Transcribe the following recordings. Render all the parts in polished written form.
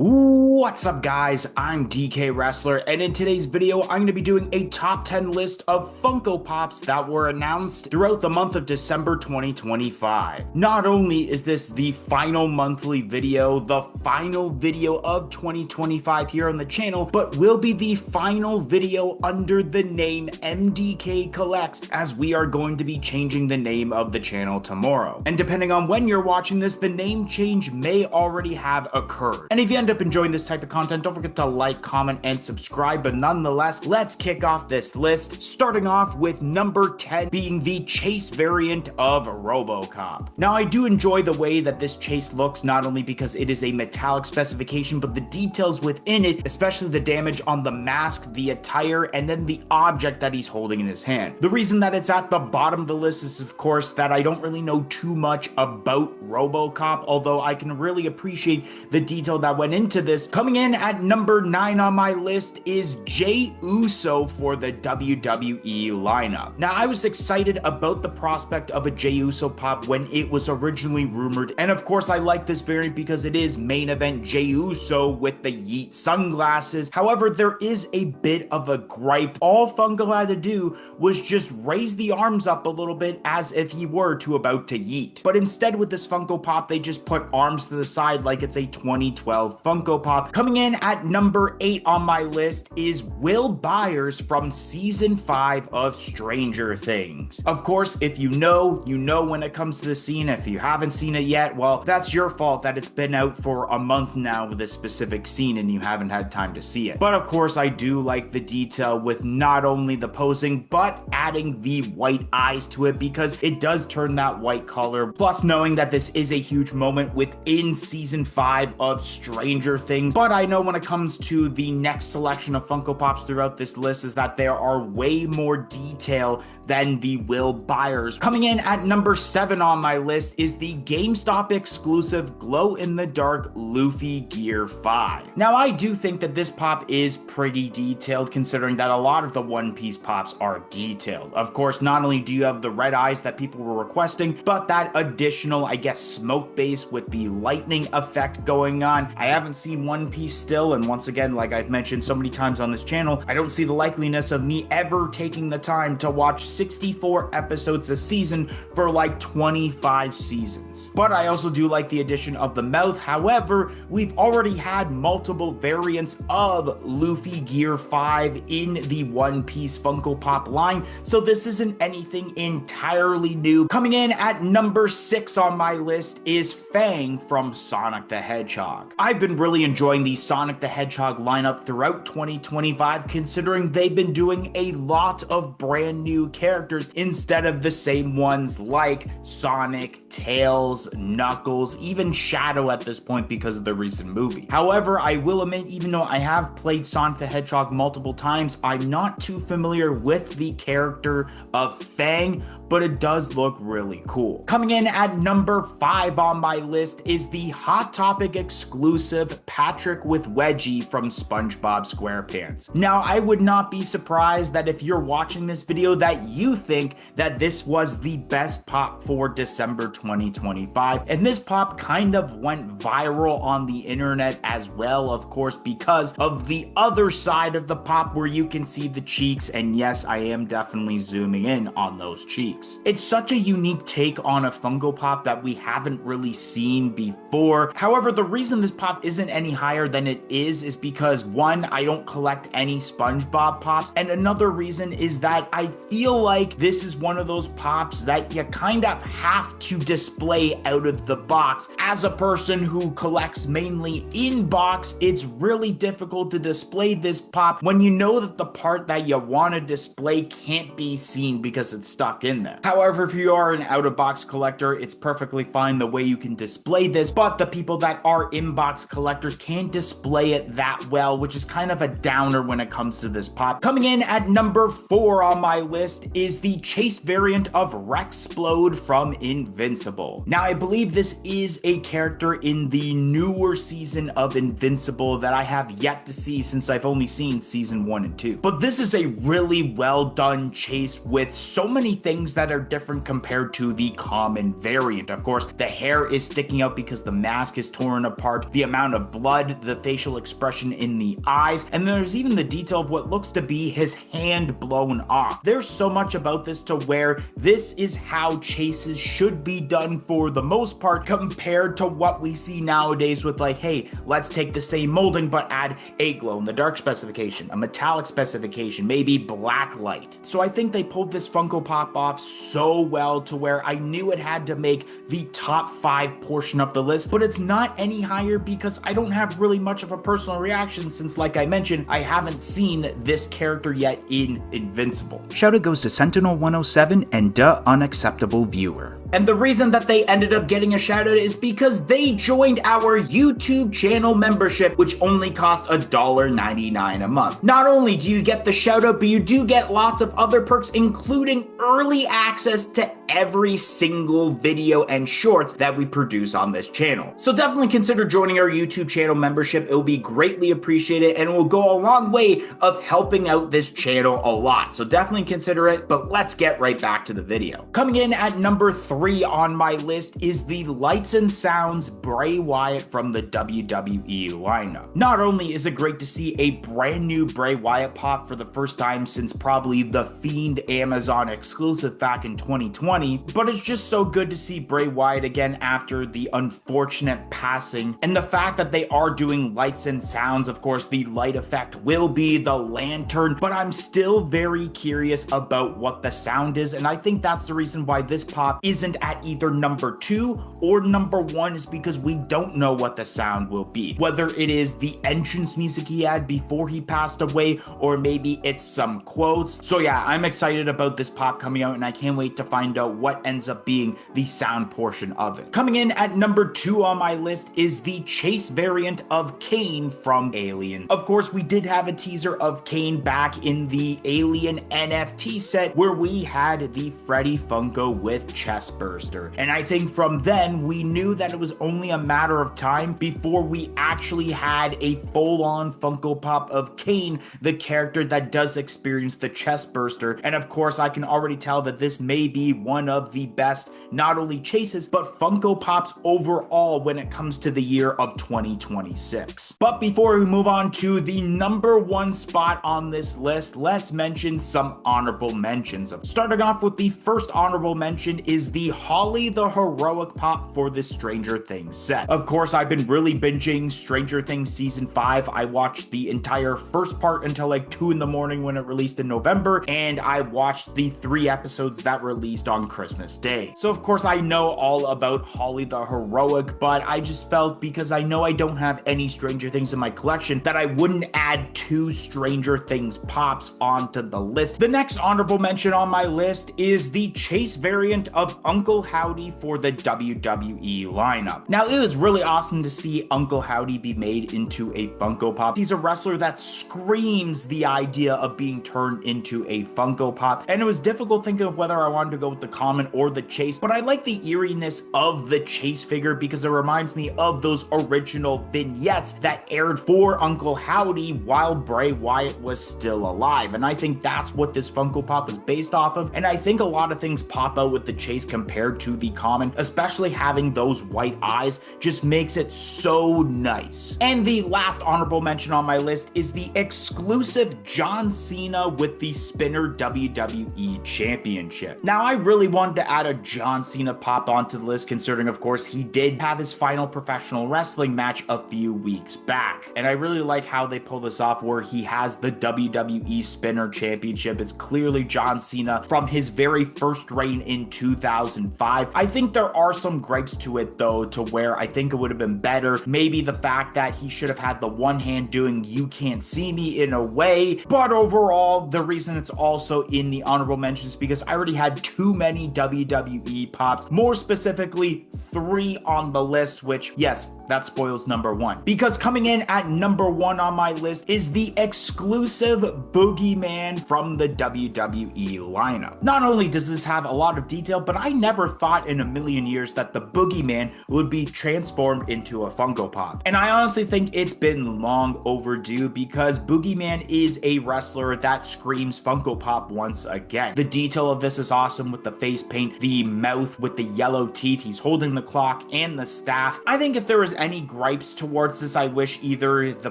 What's up, guys? I'm DK Wrestler, and in today's video, I'm going to be doing a top 10 list of Funko Pops that were announced throughout the month of December 2025. Not only is this the final monthly video, the final video of 2025 here on the channel, but will be the final video under the name MDK Collects, as we are going to be changing the name of the channel tomorrow. And depending on when you're watching this, the name change may already have occurred. And if you end up enjoying this type of content, don't forget to like, comment, and subscribe. But nonetheless, let's kick off this list, starting off with number 10 being the Chase variant of RoboCop. Now, I do enjoy the way that this Chase looks, not only because it is a metallic specification, but the details within it, especially the damage on the mask, the attire, and then the object that he's holding in his hand. The reason that it's at the bottom of the list is, of course, that I don't really know too much about RoboCop, although I can really appreciate the detail that went into this. Coming in at number 9 on my list is Jey Uso for the WWE lineup. Now, I was excited about the prospect of a Jey Uso pop when it was originally rumored, and of course I like this variant because it is main event Jey Uso with the Yeet sunglasses. However, there is a bit of a gripe. All Funko had to do was just raise the arms up a little bit as if he were about to yeet. But instead, with this Funko Pop, they just put arms to the side like it's a 2012 Funko Pop. Coming in at number 8 on my list is Will Byers from season 5 of Stranger Things. Of course, if you know when it comes to the scene. If you haven't seen it yet, well, that's your fault that it's been out for a month now with this specific scene and you haven't had time to see it. But of course, I do like the detail with not only the posing, but adding the white eyes to it, because it does turn that white color. Plus, knowing that this is a huge moment within season 5 of Stranger Things. But I know when it comes to the next selection of Funko Pops throughout this list is that there are way more detail than the Will Byers. Coming in at number 7 on my list is the GameStop exclusive glow-in-the-dark Luffy Gear 5. Now, I do think that this pop is pretty detailed, considering that a lot of the One Piece pops are detailed. Of course, not only do you have the red eyes that people were requesting, but that additional, I guess, smoke base with the lightning effect going on. I haven't seen One Piece still, and once again, like I've mentioned so many times on this channel, I don't see the likeliness of me ever taking the time to watch 64 episodes a season for like 25 seasons. But I also do like the addition of the mouth. However, we've already had multiple variants of Luffy Gear 5 in the One Piece Funko Pop line, so this isn't anything entirely new. Coming in at number 6 on my list is Fang from Sonic the Hedgehog. I've been really enjoying the Sonic the Hedgehog lineup throughout 2025, considering they've been doing a lot of brand new characters instead of the same ones like Sonic, Tails, Knuckles, even Shadow at this point because of the recent movie. However, I will admit, even though I have played Sonic the Hedgehog multiple times, I'm not too familiar with the character of Fang, but it does look really cool. Coming in at number 5 on my list is the Hot Topic exclusive Patrick with Wedgie from SpongeBob SquarePants. Now, I would not be surprised that if you're watching this video that you think that this was the best pop for December 2025. And this pop kind of went viral on the internet as well, of course, because of the other side of the pop where you can see the cheeks. And yes, I am definitely zooming in on those cheeks. It's such a unique take on a Funko Pop that we haven't really seen before. However, the reason this pop isn't any higher than it is because, one, I don't collect any SpongeBob pops, and another reason is that I feel like this is one of those pops that you kind of have to display out of the box. As a person who collects mainly in box, it's really difficult to display this pop when you know that the part that you want to display can't be seen because it's stuck in there. However, if you are an out-of-box collector, it's perfectly fine the way you can display this, but the people that are in-box collectors can't display it that well, which is kind of a downer when it comes to this pop. Coming in at number 4 on my list is the Chase variant of Rexplode from Invincible. Now, I believe this is a character in the newer season of Invincible that I have yet to see since I've only seen season 1 and 2. But this is a really well done Chase with so many things that are different compared to the common variant. Of course, the hair is sticking out because the mask is torn apart, the amount of blood, the facial expression in the eyes, and there's even the detail of what looks to be his hand blown off. There's so much about this to where this is how chases should be done for the most part compared to what we see nowadays with like, hey, let's take the same molding but add a glow in the dark specification, a metallic specification, maybe black light. So I think they pulled this Funko Pop off so well to where I knew it had to make the top 5 portion of the list, but it's not any higher because I don't have really much of a personal reaction since, like I mentioned, I haven't seen this character yet in Invincible. Shout out goes to Sentinel107 and Duh Unacceptable Viewer. And the reason that they ended up getting a shout out is because they joined our YouTube channel membership, which only cost $1.99 a month. Not only do you get the shout out, but you do get lots of other perks, including early access to every single video and shorts that we produce on this channel. So definitely consider joining our YouTube channel membership. It will be greatly appreciated and it will go a long way of helping out this channel a lot. So definitely consider it, but let's get right back to the video. Coming in at number 3 on my list is the Lights and Sounds Bray Wyatt from the WWE lineup. Not only is it great to see a brand new Bray Wyatt pop for the first time since probably the Fiend Amazon exclusive back in 2020, but it's just so good to see Bray Wyatt again after the unfortunate passing, and the fact that they are doing lights and sounds. Of course, the light effect will be the lantern, but I'm still very curious about what the sound is, and I think that's the reason why this pop isn't at either number 2 or number 1, is because we don't know what the sound will be. Whether it is the entrance music he had before he passed away, or maybe it's some quotes. So yeah, I'm excited about this pop coming out, and I can't wait to find out what ends up being the sound portion of it. Coming in at number 2 on my list is the Chase variant of Kane from Alien. Of course, we did have a teaser of Kane back in the Alien NFT set where we had the Freddy Funko with Chestburster. And I think from then we knew that it was only a matter of time before we actually had a full-on Funko Pop of Kane, the character that does experience the Chestburster. And of course, I can already tell that this may be one of the best, not only chases, but Funko Pops overall when it comes to the year of 2026. But before we move on to the number 1 spot on this list, let's mention some honorable mentions. Starting off with the first honorable mention is the Holly the Heroic Pop for the Stranger Things set. Of course, I've been really binging Stranger Things season 5. I watched the entire first part until like 2 in the morning when it released in November, and I watched the 3 episodes that released on Christmas Day. So of course I know all about Holly the Heroic, but I just felt, because I know I don't have any Stranger Things in my collection, that I wouldn't add 2 Stranger Things pops onto the list. The next honorable mention on my list is the Chase variant of Uncle Howdy for the WWE lineup. Now, it was really awesome to see Uncle Howdy be made into a Funko Pop. He's a wrestler that screams the idea of being turned into a Funko Pop, and it was difficult thinking of whether I wanted to go with the common or the Chase, but I like the eeriness of the Chase figure because it reminds me of those original vignettes that aired for Uncle Howdy while Bray Wyatt was still alive, and I think that's what this Funko Pop is based off of. And I think a lot of things pop out with the Chase compared to the common, especially having those white eyes just makes it so nice. And the last honorable mention on my list is the exclusive John Cena with the Spinner WWE Championship. Now, I really wanted to add a John Cena pop onto the list, considering of course he did have his final professional wrestling match a few weeks back, and I really like how they pull this off where he has the WWE Spinner Championship. It's clearly John Cena from his very first reign in 2005. I think there are some gripes to it though, to where I think it would have been better. Maybe the fact that he should have had the one hand doing "you can't see me" in a way, but overall the reason it's also in the honorable mentions because I already had too many WWE pops, more specifically 3 on the list, which yes, That spoils number one. Because coming in at number one on my list is the exclusive Boogeyman from the WWE lineup. Not only does this have a lot of detail, but I never thought in a million years that the Boogeyman would be transformed into a Funko Pop. And I honestly think it's been long overdue because Boogeyman is a wrestler that screams Funko Pop once again. The detail of this is awesome with the face paint, the mouth with the yellow teeth, he's holding the clock and the staff. I think if there was any gripes towards this, I wish either the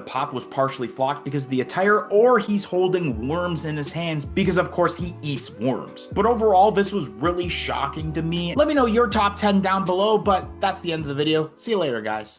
pop was partially flocked because of the attire or he's holding worms in his hands because of course he eats worms. But overall, this was really shocking to me. Let me know your top 10 down below, but that's the end of the video. See you later, guys.